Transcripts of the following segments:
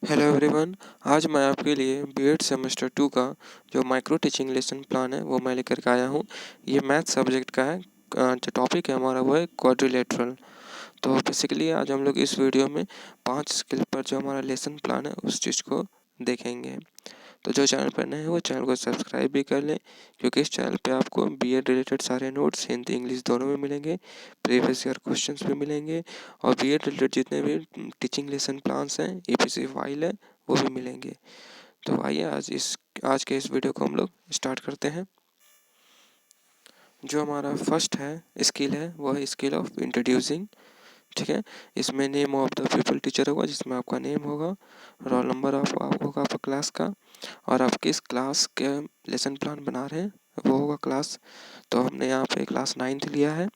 Hello everyone. आज मैं आपके लिए बीएड सेमेस्टर 2 का जो माइक्रो टीचिंग लेसन प्लान है वो मैं लेकर के आया हूँ। ये मैथ सब्जेक्ट का है। जो टॉपिक है हमारा वो है क्वाड्रिलेटरल। तो बेसिकली आज हम लोग इस वीडियो में 5 स्किल पर जो हमारा लेसन प्लान है उस चीज़ को देखेंगे। तो जो चैनल पर नए हैं वो चैनल को सब्सक्राइब भी कर लें, क्योंकि इस चैनल पे आपको बीएड रिलेटेड सारे नोट्स हिंदी इंग्लिश दोनों में मिलेंगे, प्रीवियस ईयर क्वेश्चंस भी मिलेंगे और बीएड रिलेटेड जितने भी टीचिंग लेसन प्लान्स हैं, ईपीसी फाइल है, वो भी मिलेंगे। तो आइए आज के इस वीडियो को हम लोग स्टार्ट करते हैं। जो हमारा फर्स्ट है स्किल है वो है स्किल ऑफ इंट्रोड्यूसिंग। ठीक है, इसमें name of the people teacher होगा, जिसमें आपका नेम होगा, रोल नंबर होगा आपका क्लास का, और आप किस क्लास के लेसन प्लान बना रहे हैं वो होगा क्लास। तो हमने यहाँ पे क्लास 9th लिया है।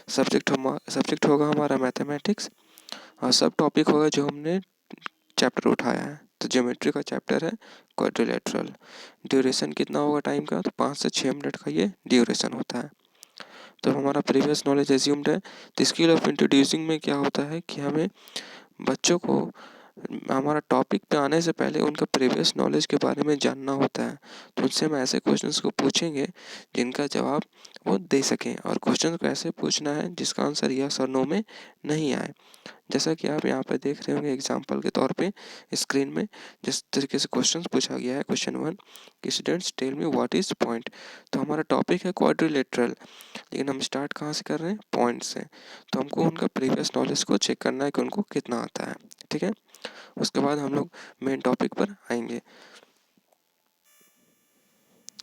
सब्जेक्ट होगा हमारा मैथमेटिक्स, और सब टॉपिक होगा जो हमने चैप्टर उठाया है। तो ज्योमेट्री का चैप्टर है क्वाड्रिलेटरल। ड्यूरेशन कितना होगा टाइम का, तो 5 से 6 मिनट का ये ड्यूरेशन होता है। तो हमारा प्रीवियस नॉलेज एज्यूम्ड है। तो स्किल ऑफ इंट्रोड्यूसिंग में क्या होता है कि हमें बच्चों को हमारा टॉपिक पे आने से पहले उनका प्रीवियस नॉलेज के बारे में जानना होता है। तो उनसे हम ऐसे क्वेश्चंस को पूछेंगे जिनका जवाब वो दे सकें, और क्वेश्चन को ऐसे पूछना है जिसका आंसर यस और नो में नहीं आए। जैसा कि आप यहाँ पे देख रहे होंगे एग्जाम्पल के तौर पे स्क्रीन में जिस तरीके से क्वेश्चन पूछा गया है। क्वेश्चन 1 कि students tell me what is point. तो हमारा टॉपिक है क्वाड्रिलेटरल, लेकिन हम स्टार्ट कहाँ से कर रहे हैं, पॉइंट से। तो हमको उनका प्रीवियस नॉलेज को चेक करना है कि उनको कितना आता है। ठीक है, उसके बाद हम लोग मेन टॉपिक पर आएंगे।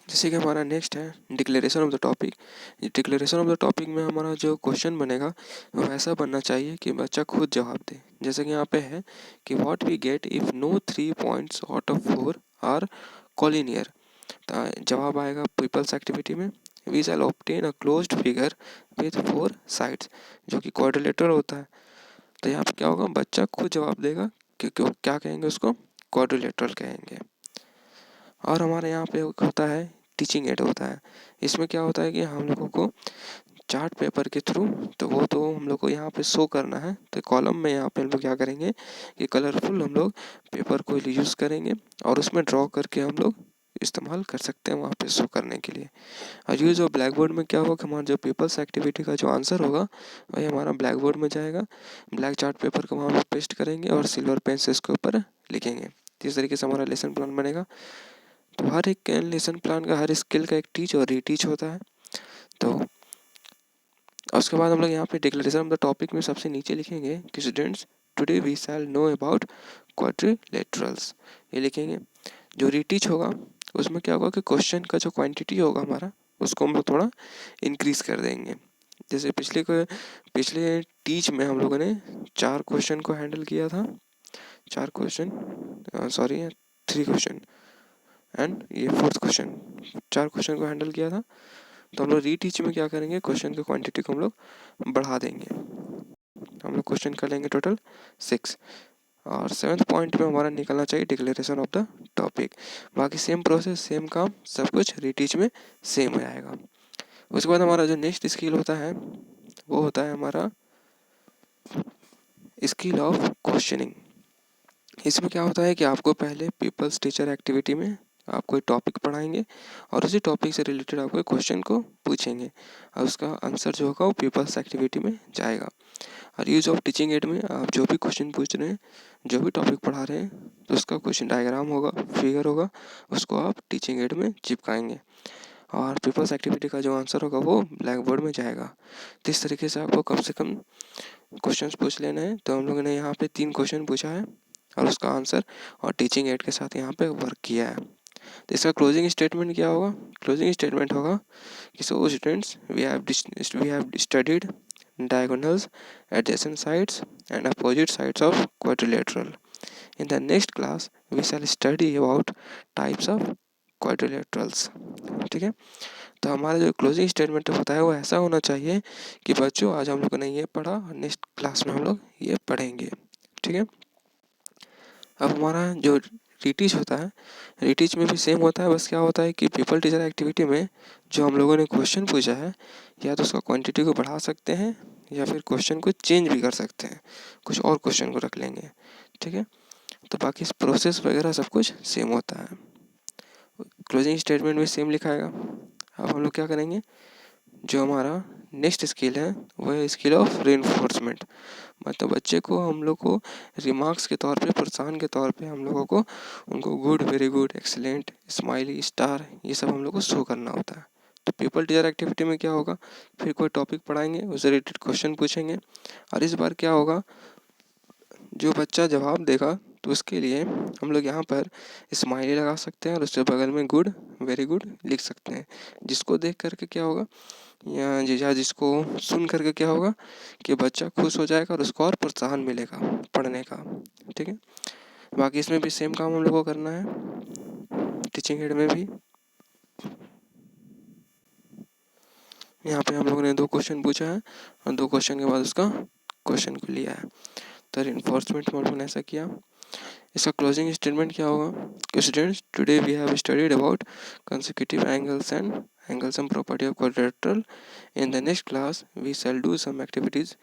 जैसे कि हमारा नेक्स्ट है declaration of the topic. Declaration of the topic में हमारा जो क्वेश्चन बनेगा वो ऐसा बनना चाहिए कि बच्चा खुद जवाब दे। जैसे कि यहाँ पे है कि what we get if no 3 points out of 4 are collinear. तो जवाब आएगा पीपल्स एक्टिविटी में, we shall obtain a closed figure with 4 sides, जो कि क्वाड्रिलेटरल होता है। तो यहाँ पे क्या होगा, बच्चा खुद जवाब देगा क्योंकि क्या कहेंगे उसको, क्वाड्रिलेटरल कहेंगे। और हमारे यहाँ पे होता है टीचिंग एड होता है। इसमें क्या होता है कि हम लोगों को चार्ट पेपर के थ्रू, तो वो तो हम लोग को यहाँ पे शो करना है। तो कॉलम में यहाँ पे हम लोग क्या करेंगे कि कलरफुल हम लोग पेपर को यूज़ करेंगे और उसमें ड्रॉ करके हम लोग इस्तेमाल कर सकते हैं वहाँ पे शो करने के लिए। और यूज़ ऑफ ब्लैक बोर्ड में क्या होगा कि हमारा जो पीपल्स एक्टिविटी का जो आंसर होगा वही हमारा ब्लैक बोर्ड में जाएगा। ब्लैक चार्ट पेपर को वहाँ पर पेस्ट करेंगे और सिल्वर पेन से इसके ऊपर लिखेंगे। इस तरीके से हमारा लेसन प्लान बनेगा। तो हर एक लेसन प्लान का, हर स्किल का एक टीच और रीटीच होता है। तो उसके बाद हम लोग यहाँ पे डिक्लेरेशन ऑफ द टॉपिक में सबसे नीचे लिखेंगे कि students today we shall know about quadrilaterals, ये लिखेंगे। जो रीटीच होगा उसमें क्या होगा कि क्वेश्चन का जो क्वांटिटी होगा हमारा उसको हम लोग थोड़ा इंक्रीज़ कर देंगे। जैसे पिछले टीच में हम लोगों ने 4 क्वेश्चन को हैंडल किया था, 4 क्वेश्चन, सॉरी 3 क्वेश्चन एंड ये 4th क्वेश्चन, 4 क्वेश्चन को हैंडल किया था। तो हम लोग रीटीच में क्या करेंगे, क्वेश्चन की क्वांटिटी को हम लोग बढ़ा देंगे। हम लोग क्वेश्चन कर लेंगे टोटल 6। और 7th पॉइंट में हमारा निकलना चाहिए डिक्लेरेशन ऑफ द टॉपिक। बाकी सेम प्रोसेस, सेम काम, सब कुछ रीटीच में सेम हो जाएगा। उसके बाद हमारा जो नेक्स्ट स्किल होता है वो होता है हमारा स्किल ऑफ क्वेश्चनिंग। इसमें क्या होता है कि आपको पहले पीपल्स टीचर एक्टिविटी में आप कोई टॉपिक पढ़ाएंगे और उसी टॉपिक से रिलेटेड आपको क्वेश्चन को पूछेंगे और उसका आंसर जो होगा वो पीपल्स एक्टिविटी में जाएगा। और यूज ऑफ टीचिंग एड में आप जो भी क्वेश्चन पूछ रहे हैं, जो भी टॉपिक पढ़ा रहे हैं, तो उसका क्वेश्चन डायग्राम होगा, फिगर होगा, उसको आप टीचिंग एड में चिपकाएंगे और पीपल्स एक्टिविटी का जो आंसर होगा वो ब्लैक बोर्ड में जाएगा। तो इस तरीके से आपको कम से कम क्वेश्चन पूछ लेना है। तो हम लोगों ने यहाँ पे 3 क्वेश्चन पूछा है और उसका आंसर और टीचिंग एड के साथ यहाँ पे वर्क किया है। तो इसका क्लोजिंग स्टेटमेंट क्या होगा, क्लोजिंग स्टेटमेंट होगा कि so students we have studied diagonals, adjacent sides and opposite sides of quadrilateral. In the next class we shall study about types of quadrilaterals. ठीक है, तो हमारा जो क्लोजिंग स्टेटमेंट होता है वो ऐसा होना चाहिए कि बच्चों आज हम लोगों ने ये पढ़ा और नेक्स्ट क्लास में हम लोग ये पढ़ेंगे। ठीक है, अब हमारा जो रीटीच होता है, रीटीच में भी सेम होता है। बस क्या होता है कि पीपल टीचर एक्टिविटी में जो हम लोगों ने क्वेश्चन पूछा है, या तो उसका क्वांटिटी को बढ़ा सकते हैं या फिर क्वेश्चन को चेंज भी कर सकते हैं, कुछ और क्वेश्चन को रख लेंगे। ठीक है, तो बाकी प्रोसेस वगैरह सब कुछ सेम होता है। क्लोजिंग स्टेटमेंट भी सेम लिखाएगा। अब हम लोग क्या करेंगे, जो हमारा नेक्स्ट स्किल है वो है स्किल ऑफ रीइंफोर्समेंट। मतलब बच्चे को हम लोग को रिमार्क्स के तौर पे, प्रोत्साहन के तौर पे हम लोगों को उनको good, very good, excellent, smiley, star, ये सब हम लोग को शो करना होता है। तो पीपल टीचर एक्टिविटी में क्या होगा, फिर कोई टॉपिक पढ़ाएंगे, उससे रिलेटेड क्वेश्चन पूछेंगे, और इस बार क्या होगा, जो बच्चा जवाब देगा तो उसके लिए हम लोग यहाँ पर स्माइली लगा सकते हैं और उसके बगल में गुड, वेरी गुड लिख सकते हैं। जिसको देख करके क्या होगा, या जिसको सुन करके क्या होगा कि बच्चा खुश हो जाएगा और उसको और प्रोत्साहन मिलेगा पढ़ने का। ठीक है, बाकी इसमें भी सेम काम हम लोग को करना है, टीचिंग एड में भी। यहाँ पे हम लोगों ने 2 क्वेश्चन पूछा है और 2 क्वेश्चन के बाद उसका क्वेश्चन को लिया है। तो रिइंफोर्समेंट हम लोगों ने ऐसा किया। इसका क्लोजिंग स्टेटमेंट क्या होगा, students today we have studied about consecutive angles and property of quadrilateral. In the next class we shall do some activities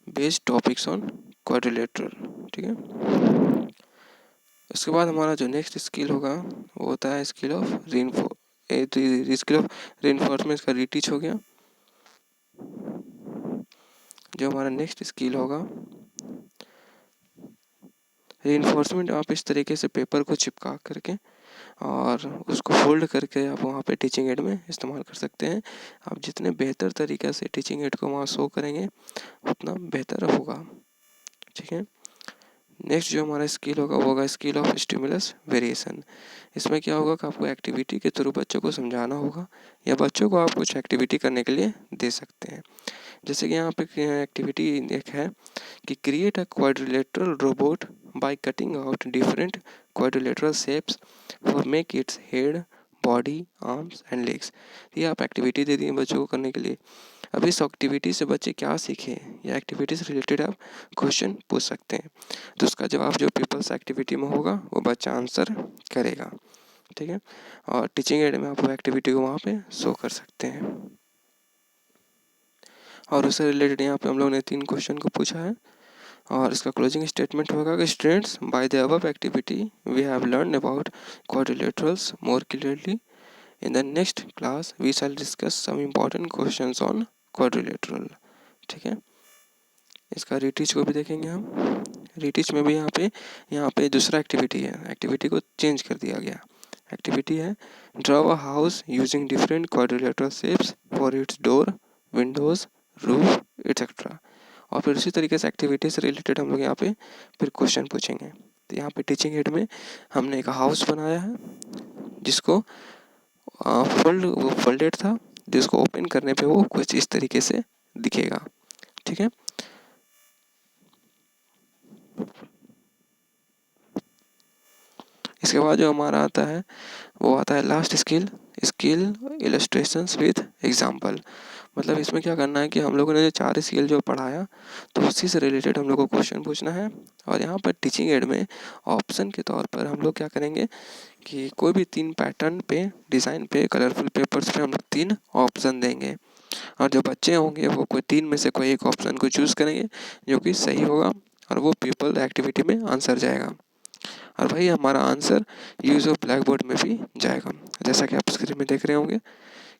based topics on quadrilateral। ठीक है, उसके बाद हमारा जो नेक्स्ट स्किल होगा वो होता है स्किल ऑफ रीइंफोर्समेंट का रीटीच हो गया। जो हमारा नेक्स्ट स्किल होगा रीइंफोर्समेंट, आप इस तरीके से पेपर को चिपका करके और उसको फोल्ड करके आप वहाँ पे टीचिंग एड में इस्तेमाल कर सकते हैं। आप जितने बेहतर तरीक़े से टीचिंग एड को वहाँ शो करेंगे उतना बेहतर होगा। ठीक है, नेक्स्ट जो हमारा स्किल होगा वो होगा स्किल ऑफ स्टिमुलस वेरिएशन। इसमें क्या होगा कि आपको एक्टिविटी के थ्रू बच्चों को समझाना होगा या बच्चों को आप कुछ एक्टिविटी करने के लिए दे सकते हैं। जैसे कि यहाँ पे एक्टिविटी एक है कि create a quadrilateral robot by cutting out different quadrilateral shapes for make its head, body, arms and legs. ये आप एक्टिविटी दे दिए बच्चों को करने के लिए। अब इस एक्टिविटी से बच्चे क्या सीखें या एक्टिविटी से रिलेटेड आप क्वेश्चन पूछ सकते हैं, तो उसका जवाब जो पीपल्स एक्टिविटी में होगा वो बच्चा आंसर करेगा। ठीक है, और टीचिंग एड में आप वो एक्टिविटी को वहाँ पे शो कर सकते हैं। और उससे रिलेटेड यहाँ पे हम लोग ने 3 क्वेश्चन को पूछा है और इसका क्लोजिंग स्टेटमेंट होगा कि students by the above activity we have learn about quadrilaterals more clearly. In the next class we shall discuss some important questions on quadrilateral. ठीक है, इसका रीटीच को भी देखेंगे हम। रीटीच में भी यहाँ पे दूसरा एक्टिविटी है, एक्टिविटी को चेंज कर दिया गया। एक्टिविटी है draw a house using different quadrilateral shapes for its door, Windows, roof etcetera. और फिर उसी तरीके से एक्टिविटी से रिलेटेड हम लोग यहाँ पे फिर क्वेश्चन पूछेंगे। तो यहाँ पे टीचिंग एड में हमने एक हाउस बनाया है जिसको फोल्डेड था, जिसको ओपन करने पे वो कुछ इस तरीके से दिखेगा। ठीक है, इसके बाद जो हमारा आता है वो आता है last skill, skill illustrations with example. मतलब इसमें क्या करना है कि हम लोगों ने जो 4 स्किल जो पढ़ाया तो उसी से रिलेटेड हम लोग को क्वेश्चन पूछना है। और यहाँ पर टीचिंग एड में ऑप्शन के तौर पर हम लोग क्या करेंगे कि कोई भी 3 पैटर्न पे, डिज़ाइन पे, कलरफुल पेपर्स पे हम लोग 3 ऑप्शन देंगे और जो बच्चे होंगे वो कोई 3 में से कोई एक ऑप्शन को चूज़ करेंगे जो कि सही होगा और वो पीपल एक्टिविटी में आंसर जाएगा। और भाई हमारा answer use of black board में भी जाएगा, जैसा कि आप स्क्रीन में देख रहे होंगे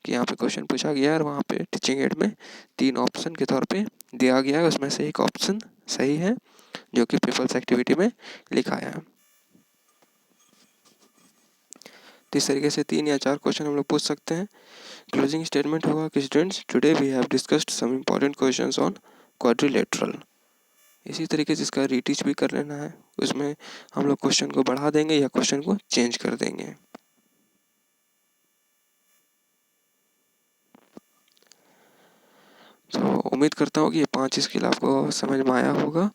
कि यहाँ पे क्वेश्चन पूछा गया है और वहाँ पे टीचिंग एड में 3 ऑप्शन के तौर पे दिया गया है, उसमें से एक ऑप्शन सही है जो कि पीपल्स एक्टिविटी में लिखा है। तो इस तरीके से 3 या 4 क्वेश्चन हम लोग पूछ सकते हैं। क्लोजिंग स्टेटमेंट होगा कि students today we have discussed some important questions on quadrilateral. इसी तरीके से इसका रीटीच भी कर लेना है, उसमें हम लोग क्वेश्चन को बढ़ा देंगे या क्वेश्चन को चेंज कर देंगे। तो उम्मीद करता हूँ कि ये 5 स्किल आपको समझ में आया होगा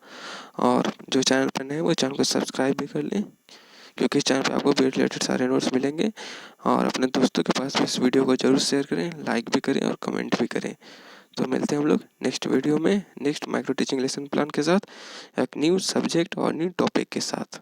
और जो चैनल पर नए हैं वो चैनल को सब्सक्राइब भी कर लें, क्योंकि इस चैनल पे आपको भी रिलेटेड सारे नोट्स मिलेंगे। और अपने दोस्तों के पास भी इस वीडियो को ज़रूर शेयर करें, लाइक भी करें और कमेंट भी करें। तो मिलते हैं हम लोग नेक्स्ट वीडियो में next micro teaching lesson plan के साथ, एक न्यू सब्जेक्ट और न्यू टॉपिक के साथ।